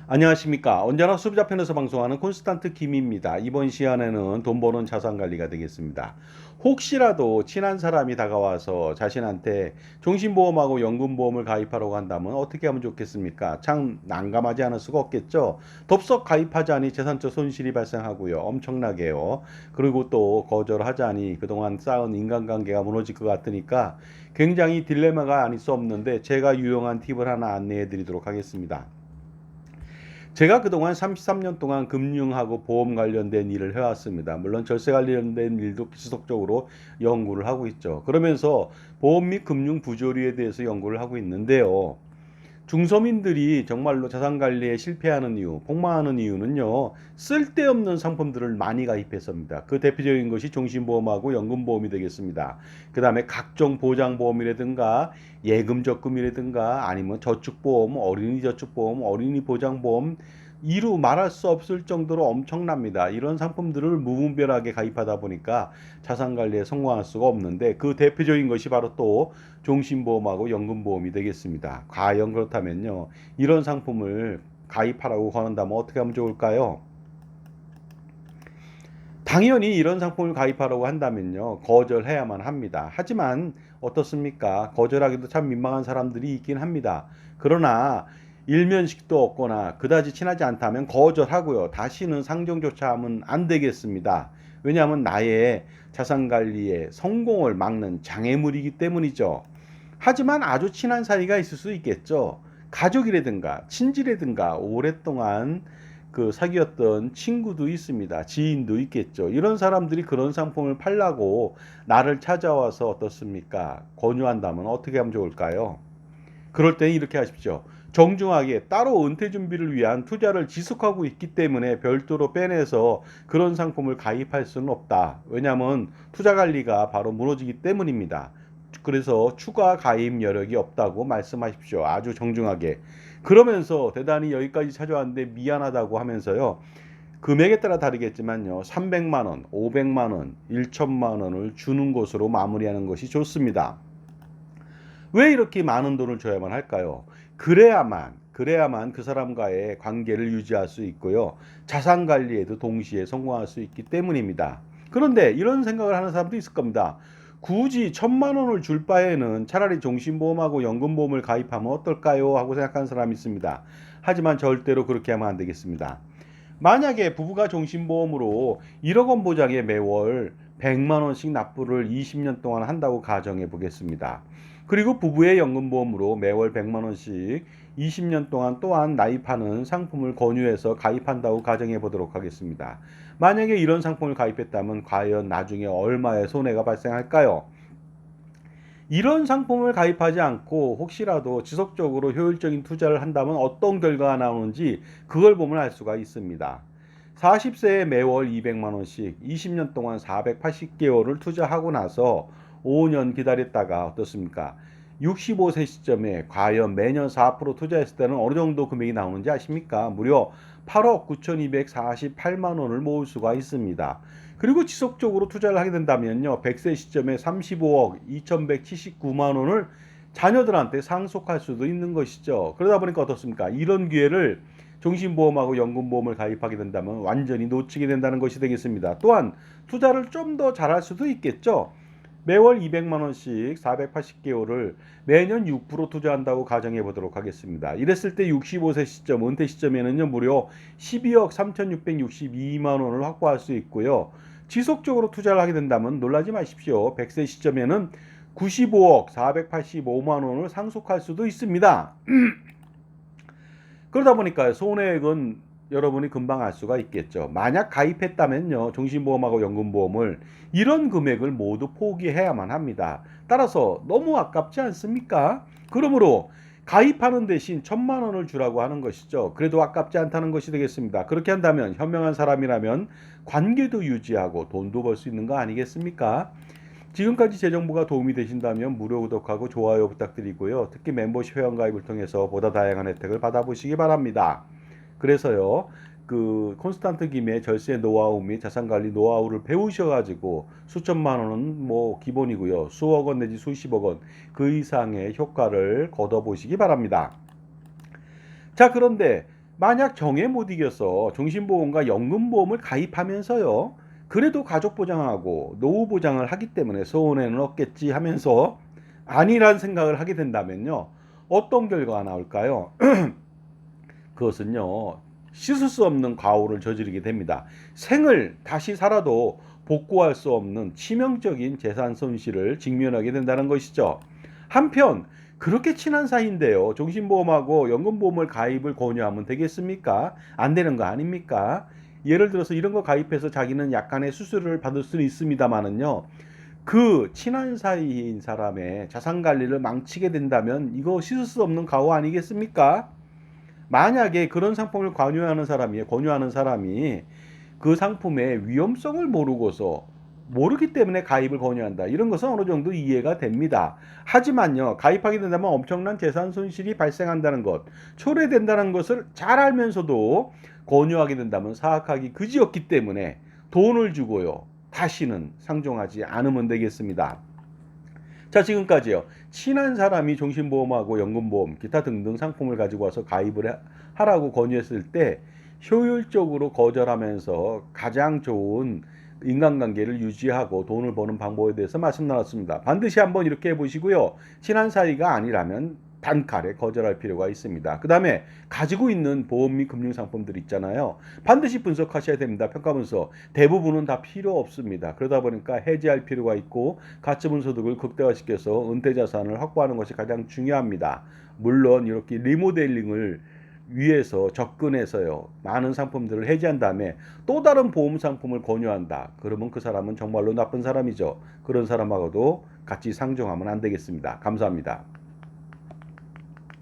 안녕하십니까. 언제나 수부자편에서 방송하는 콘스탄트 김입니다. 이번 시간에는 돈 버는 자산 관리가 되겠습니다. 혹시라도 친한 사람이 다가와서 자신한테 종신보험하고 연금보험을 가입하라고 한다면 어떻게 하면 좋겠습니까? 참 난감하지 않을 수가 없겠죠. 덥석 가입하자니 재산적 손실이 발생하고요. 엄청나게요. 그리고 또 거절하자니 그동안 쌓은 인간관계가 무너질 것 같으니까 굉장히 딜레마가 아닐 수 없는데 제가 유용한 팁을 하나 안내해 드리도록 하겠습니다. 제가 그동안 33년 동안 금융하고 보험 관련된 일을 해왔습니다. 물론 절세 관련된 일도 지속적으로 연구를 하고 있죠. 그러면서 보험 및 금융 부조리에 대해서 연구를 하고 있는데요. 중서민들이 정말로 자산 관리에 실패하는 이유, 폭망하는 이유는요, 쓸데없는 상품들을 많이 가입해서입니다. 그 대표적인 것이 종신보험하고 연금보험이 되겠습니다. 그 다음에 각종 보장보험이라든가 예금 적금이라든가 아니면 저축보험, 어린이 저축보험, 어린이 보장보험, 이루 말할 수 없을 정도로 엄청납니다. 이런 상품들을 무분별하게 가입하다 보니까 자산 관리에 성공할 수가 없는데 그 대표적인 것이 바로 또 종신보험하고 연금보험이 되겠습니다. 과연 그렇다면요. 이런 상품을 가입하라고 권한다면 어떻게 하면 좋을까요? 당연히 이런 상품을 가입하라고 한다면요. 거절해야만 합니다. 하지만 어떻습니까? 거절하기도 참 민망한 사람들이 있긴 합니다. 그러나 일면식도 없거나 그다지 친하지 않다면 거절하고요. 다시는 상정조차 하면 안 되겠습니다. 왜냐하면 나의 자산 관리에 성공을 막는 장애물이기 때문이죠. 하지만 아주 친한 사이가 있을 수 있겠죠. 가족이라든가 친지라든가 오랫동안 사귀었던 친구도 있습니다. 지인도 있겠죠. 이런 사람들이 그런 상품을 팔라고 나를 찾아와서 어떻습니까? 권유한다면 어떻게 하면 좋을까요? 그럴 때는 이렇게 하십시오. 정중하게 따로 은퇴 준비를 위한 투자를 지속하고 있기 때문에 별도로 빼내서 그런 상품을 가입할 수는 없다. 왜냐하면 투자 관리가 바로 무너지기 때문입니다. 그래서 추가 가입 여력이 없다고 말씀하십시오. 아주 정중하게. 그러면서 대단히 여기까지 찾아왔는데 미안하다고 하면서요. 금액에 따라 다르겠지만요. 300만 원, 500만 원, 1천만 원을 주는 것으로 마무리하는 것이 좋습니다. 왜 이렇게 많은 돈을 줘야만 할까요? 그래야만 그 사람과의 관계를 유지할 수 있고요. 자산 관리에도 동시에 성공할 수 있기 때문입니다. 그런데 이런 생각을 하는 사람도 있을 겁니다. 굳이 1,000만 원을 줄 바에는 차라리 종신보험하고 연금보험을 가입하면 어떨까요? 하고 생각하는 사람이 있습니다. 하지만 절대로 그렇게 하면 안 되겠습니다. 만약에 부부가 종신보험으로 1억 원 보장에 매월 100만 원씩 납부를 20년 동안 한다고 가정해 보겠습니다. 그리고 부부의 연금보험으로 매월 100만 원씩 20년 동안 또한 나입하는 상품을 권유해서 가입한다고 가정해 보도록 하겠습니다. 만약에 이런 상품을 가입했다면 과연 나중에 얼마의 손해가 발생할까요? 이런 상품을 가입하지 않고 혹시라도 지속적으로 효율적인 투자를 한다면 어떤 결과가 나오는지 그걸 보면 알 수가 있습니다. 40세에 매월 200만 원씩 20년 동안 480개월을 투자하고 나서 5년 기다렸다가 어떻습니까? 65세 시점에 과연 매년 4% 투자했을 때는 어느 정도 금액이 나오는지 아십니까? 무려 8억 9,248만 원을 모을 수가 있습니다. 그리고 지속적으로 투자를 하게 된다면요. 100세 시점에 35억 2,179만 원을 자녀들한테 상속할 수도 있는 것이죠. 그러다 보니까 어떻습니까? 이런 기회를 종신보험하고 연금보험을 가입하게 된다면 완전히 놓치게 된다는 것이 되겠습니다. 또한 투자를 좀 더 잘할 수도 있겠죠. 매월 200만 원씩 480개월을 매년 6% 투자한다고 가정해 보도록 하겠습니다. 이랬을 때 65세 시점, 은퇴 시점에는요, 무려 12억 3,662만 원을 확보할 수 있고요. 지속적으로 투자를 하게 된다면 놀라지 마십시오. 100세 시점에는 95억 485만 원을 상속할 수도 있습니다. 그러다 보니까 손해액은 여러분이 금방 알 수가 있겠죠. 만약 가입했다면요. 종신보험하고 연금보험을 이런 금액을 모두 포기해야만 합니다. 따라서 너무 아깝지 않습니까? 그러므로 가입하는 대신 1,000만 원을 주라고 하는 것이죠. 그래도 아깝지 않다는 것이 되겠습니다. 그렇게 한다면 현명한 사람이라면 관계도 유지하고 돈도 벌 수 있는 거 아니겠습니까? 지금까지 제 정보가 도움이 되신다면 무료 구독하고 좋아요 부탁드리고요. 특히 멤버십 회원가입을 통해서 보다 다양한 혜택을 받아보시기 바랍니다. 그래서요, 콘스탄트 김의 절세 노하우 및 자산관리 노하우를 배우셔가지고 수천만 원은 뭐 기본이고요. 수억 원 내지 수십억 원 그 이상의 효과를 거둬보시기 바랍니다. 자, 그런데 만약 정에 못 이겨서 종신보험과 연금보험을 가입하면서요. 그래도 가족보장하고 노후보장을 하기 때문에 손해는 없겠지 하면서 아니란 생각을 하게 된다면요. 어떤 결과가 나올까요? 그것은요. 씻을 수 없는 과오를 저지르게 됩니다. 생을 다시 살아도 복구할 수 없는 치명적인 재산 손실을 직면하게 된다는 것이죠. 한편 그렇게 친한 사이인데요. 종신보험하고 연금보험을 가입을 권유하면 되겠습니까? 안 되는 거 아닙니까? 예를 들어서 이런 거 가입해서 자기는 약간의 수술을 받을 수는 있습니다만은요. 그 친한 사이인 사람의 자산 관리를 망치게 된다면 이거 씻을 수 없는 가오 아니겠습니까? 만약에 그런 상품을 권유하는 사람이 그 상품의 위험성을 모르기 때문에 가입을 권유한다. 이런 것은 어느 정도 이해가 됩니다. 하지만요, 가입하게 된다면 엄청난 재산 손실이 발생한다는 것, 초래된다는 것을 잘 알면서도 권유하게 된다면 사악하기 그지없기 때문에 돈을 주고요. 다시는 상종하지 않으면 되겠습니다. 자, 지금까지요. 친한 사람이 종신보험하고 연금보험, 기타 등등 상품을 가지고 와서 가입을 하라고 권유했을 때 효율적으로 거절하면서 가장 좋은 인간관계를 유지하고 돈을 버는 방법에 대해서 말씀 나눴습니다. 반드시 한번 이렇게 해보시고요. 친한 사이가 아니라면 단칼에 거절할 필요가 있습니다. 그 다음에 가지고 있는 보험 및 금융상품들 있잖아요. 반드시 분석하셔야 됩니다. 평가문서. 대부분은 다 필요 없습니다. 그러다 보니까 해지할 필요가 있고 가처분 소득을 극대화시켜서 은퇴 자산을 확보하는 것이 가장 중요합니다. 물론 이렇게 리모델링을 위해서 접근해서요. 많은 상품들을 해지한 다음에 또 다른 보험 상품을 권유한다. 그러면 그 사람은 정말로 나쁜 사람이죠. 그런 사람하고도 같이 상종하면 안 되겠습니다. 감사합니다.